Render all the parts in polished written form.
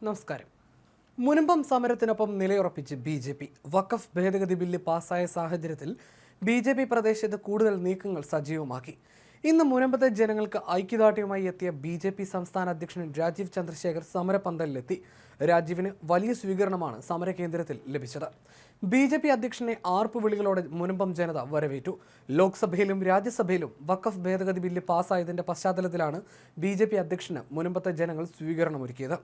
നമസ്കാരം. മുനമ്പം സമരത്തിനൊപ്പം നിലയുറപ്പിച്ച് ബി.ജെ.പി. വഖഫ് ഭേദഗതി ബില്ല് പാസ്സായ സാഹചര്യത്തിൽ ബി.ജെ.പി. പ്രദേശത്ത് കൂടുതൽ നീക്കങ്ങൾ സജീവമാക്കി. ഇന്ന് മുനമ്പത്തെ ജനങ്ങൾക്ക് ഐക്യദാർഢ്യവുമായി എത്തിയ ബി.ജെ.പി. സംസ്ഥാന അധ്യക്ഷൻ രാജീവ് ചന്ദ്രശേഖർ സമരപന്തലിലെത്തി. രാജീവിന് വലിയ സ്വീകരണമാണ് സമരകേന്ദ്രത്തിൽ ലഭിച്ചത്. ബി.ജെ.പി. അധ്യക്ഷനെ ആർപ്പുവിളികളോടെ മുനമ്പം ജനത വരവേറ്റു. ലോക്സഭയിലും രാജ്യസഭയിലും വഖഫ് ഭേദഗതി ബില്ല് പാസ്സായതിന്റെ പശ്ചാത്തലത്തിലാണ് ബി.ജെ.പി. അധ്യക്ഷന് മുനമ്പത്തെ ജനങ്ങൾ സ്വീകരണമൊരുക്കിയത്.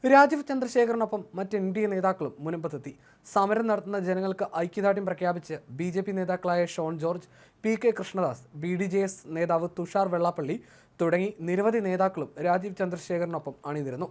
രാജീവ് ചന്ദ്രശേഖറിനൊപ്പം മറ്റ് എൻ.ഡി.എ നേതാക്കളും മുനമ്പത്തെത്തി. സമരം നടത്തുന്ന ജനങ്ങൾക്ക് ഐക്യദാർഢ്യം പ്രഖ്യാപിച്ച് ബി.ജെ.പി. നേതാക്കളായ ഷോൺ ജോർജ്, പി.കെ. കൃഷ്ണദാസ്, ബി.ഡി.ജെ.എസ് നേതാവ് തുഷാർ വെള്ളാപ്പള്ളി തുടങ്ങി നിരവധി നേതാക്കളും രാജീവ് ചന്ദ്രശേഖറിനൊപ്പം അണിനിരന്നു.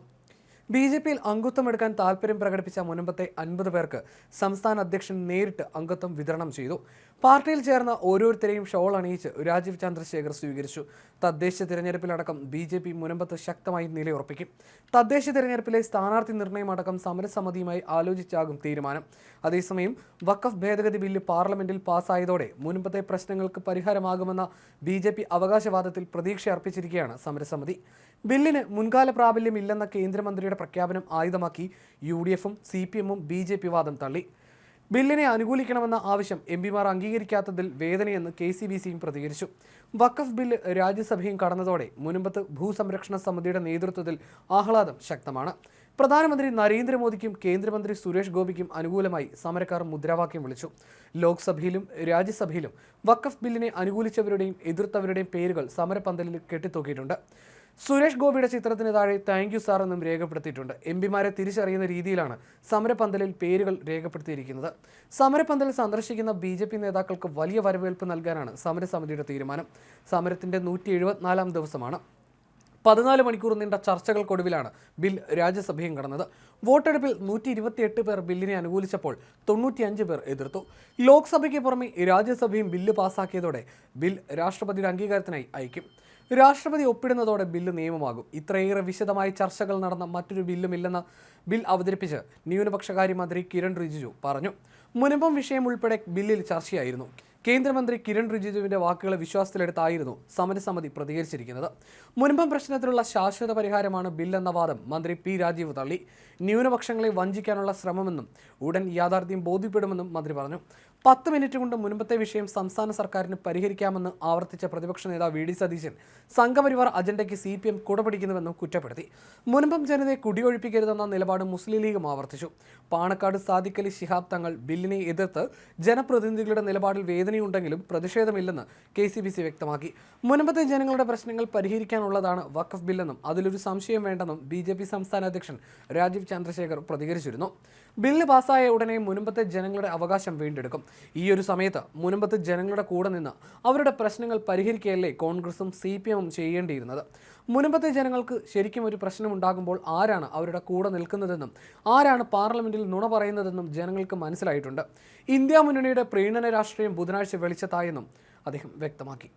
ബി.ജെ.പിയിൽ അംഗത്വമെടുക്കാൻ താൽപ്പര്യം പ്രകടിപ്പിച്ച മുനമ്പത്തെ 50 പേർക്ക് സംസ്ഥാന അധ്യക്ഷൻ നേരിട്ട് അംഗത്വം വിതരണം ചെയ്തു. പാർട്ടിയിൽ ചേർന്ന ഓരോരുത്തരെയും ഷോൾ അണിയിച്ച് രാജീവ് ചന്ദ്രശേഖർ സ്വീകരിച്ചു. തദ്ദേശ തിരഞ്ഞെടുപ്പിലടക്കം ബി.ജെ.പി. മുനമ്പത്ത് ശക്തമായി നിലയുറപ്പിക്കും. തദ്ദേശ തിരഞ്ഞെടുപ്പിലെ സ്ഥാനാർത്ഥി നിർണയമടക്കം സമരസമിതിയുമായി ആലോചിച്ചാകും തീരുമാനം. അതേസമയം വഖഫ് ഭേദഗതി ബില്ല് പാർലമെന്റിൽ പാസ്സായതോടെ മുനമ്പത്തെ പ്രശ്നങ്ങൾക്ക് പരിഹാരമാകുമെന്ന ബി.ജെ.പി. അവകാശവാദത്തിൽ പ്രതീക്ഷ അർപ്പിച്ചിരിക്കുകയാണ് സമരസമിതി. ബില്ലിന് മുൻകാല പ്രാബല്യമില്ലെന്ന കേന്ദ്രമന്ത്രിയുടെ പ്രഖ്യാപനം ആയുധമാക്കി യു.ഡി.എഫും സി.പി.എമ്മും ബി.ജെ.പി. വാദം തള്ളി. ബില്ലിനെ അനുകൂലിക്കണമെന്ന ആവശ്യം എം.പിമാർ അംഗീകരിക്കാത്തതിൽ വേദനയെന്ന് കെ.സി.ബി.സിയും പ്രതികരിച്ചു. വഖഫ് ബില്ല് രാജ്യസഭയും കടന്നതോടെ മുനമ്പത്ത് ഭൂസംരക്ഷണ സമിതിയുടെ നേതൃത്വത്തിൽ ആഹ്ലാദം ശക്തമാണ്. പ്രധാനമന്ത്രി നരേന്ദ്രമോദിക്കും കേന്ദ്രമന്ത്രി സുരേഷ് ഗോപിക്കും അനുകൂലമായി സമരക്കാർ മുദ്രാവാക്യം വിളിച്ചു. ലോക്സഭയിലും രാജ്യസഭയിലും വഖഫ് ബില്ലിനെ അനുകൂലിച്ചവരുടെയും എതിർത്തവരുടെയും പേരുകൾ സമരപന്തലിൽ കെട്ടിത്തൂക്കിയിട്ടുണ്ട്. സുരേഷ് ഗോപിയുടെ ചിത്രത്തിന് താഴെ താങ്ക് യു സാർ എന്നും രേഖപ്പെടുത്തിയിട്ടുണ്ട്. എം.പിമാരെ തിരിച്ചറിയുന്ന രീതിയിലാണ് സമരപന്തലിൽ പേരുകൾ രേഖപ്പെടുത്തിയിരിക്കുന്നത്. സമരപന്തൽ സന്ദർശിക്കുന്ന ബി.ജെ.പി. നേതാക്കൾക്ക് വലിയ വരവേൽപ്പ് നൽകാനാണ് സമരസമിതിയുടെ തീരുമാനം. സമരത്തിന്റെ 174-ാം ദിവസമാണ്. 14 മണിക്കൂർ നീണ്ട ചർച്ചകൾക്കൊടുവിലാണ് ബിൽ രാജ്യസഭയും കടന്നത്. വോട്ടെടുപ്പിൽ 128 പേർ ബില്ലിനെ അനുകൂലിച്ചപ്പോൾ 95 പേർ എതിർത്തു. ലോക്സഭയ്ക്ക് പുറമെ രാജ്യസഭയും ബില്ല് പാസ്സാക്കിയതോടെ ബിൽ രാഷ്ട്രപതിയുടെ അംഗീകാരത്തിനായി അയക്കും. രാഷ്ട്രപതി ഒപ്പിടുന്നതോടെ ബില്ല് നിയമമാകും. ഇത്രയേറെ വിശദമായ ചർച്ചകൾ നടന്ന മറ്റൊരു ബില്ലുമില്ലെന്ന് ബിൽ അവതരിപ്പിച്ച് ന്യൂനപക്ഷകാര്യമന്ത്രി കിരൺ റിജിജു പറഞ്ഞു. മുനമ്പം വിഷയം ഉൾപ്പെടെ ബില്ലിൽ ചർച്ചയായിരുന്നു. കേന്ദ്രമന്ത്രി കിരൺ റിജിജുവിന്റെ വാക്കുകളെ വിശ്വാസത്തിലെടുത്തായിരുന്നു സമരസമിതി പ്രതികരിച്ചിരിക്കുന്നത്. മുനമ്പം പ്രശ്നത്തിലുള്ള ശാശ്വത പരിഹാരമാണ് ബില്ലെന്ന വാദം മന്ത്രി പി രാജീവ് തള്ളി. ന്യൂനപക്ഷങ്ങളെ വഞ്ചിക്കാനുള്ള ശ്രമമെന്നും ഉടൻ യാഥാർത്ഥ്യം ബോധ്യപ്പെടുമെന്നും മന്ത്രി പറഞ്ഞു. 10 മിനിറ്റ് കൊണ്ട് മുൻപത്തെ വിഷയം സംസ്ഥാന സർക്കാരിന് പരിഹരിക്കാമെന്ന് ആവർത്തിച്ച പ്രതിപക്ഷ നേതാവ് വി.ഡി. സതീശൻ സംഘപരിവാർ അജണ്ടയ്ക്ക് CPM കുടപിടിക്കുന്നുവെന്നും കുറ്റപ്പെടുത്തി. മുനമ്പം ജനതയെ കുടിയൊഴിപ്പിക്കരുതെന്ന നിലപാട് മുസ്ലിം ലീഗും ആവർത്തിച്ചു. പാണക്കാട് സാദിഖ് അലി ശിഹാബ് തങ്ങൾ ബില്ലിനെ എതിർത്ത് ജനപ്രതിനിധികളുടെ നിലപാടിൽ വേദനയുണ്ടെങ്കിലും പ്രതിഷേധമില്ലെന്ന് കെ.സി.ബി.സി വ്യക്തമാക്കി. മുനമ്പത്തെ ജനങ്ങളുടെ പ്രശ്നങ്ങൾ പരിഹരിക്കാനുള്ളതാണ് വഖഫ് ബില്ലെന്നും അതിലൊരു സംശയം വേണ്ടെന്നും ബി.ജെ.പി. സംസ്ഥാന അധ്യക്ഷൻ രാജീവ് ചന്ദ്രശേഖർ പ്രതികരിച്ചിരുന്നു. ബില്ല് പാസ്സായ ഉടനെ മുനമ്പത്തെ ജനങ്ങളുടെ അവകാശം വീണ്ടെടുക്കും. ഈ ഒരു സമയത്ത് മുനമ്പത്ത് ജനങ്ങളുടെ കൂടെ നിന്ന് അവരുടെ പ്രശ്നങ്ങൾ പരിഹരിക്കുകയല്ലേ കോൺഗ്രസും CPM ചെയ്യേണ്ടിയിരുന്നത്. മുനമ്പത്തെ ജനങ്ങൾക്ക് ശരിക്കും ഒരു പ്രശ്നമുണ്ടാകുമ്പോൾ ആരാണ് അവരുടെ കൂടെ നിൽക്കുന്നതെന്നും ആരാണ് പാർലമെന്റിൽ നുണ പറയുന്നതെന്നും ജനങ്ങൾക്ക് മനസ്സിലായിട്ടുണ്ട്. ഇന്ത്യ മുന്നണിയുടെ പ്രീണന രാഷ്ട്രീയം ബുധനാഴ്ച വെളിച്ചത്തായെന്നും അദ്ദേഹം വ്യക്തമാക്കി.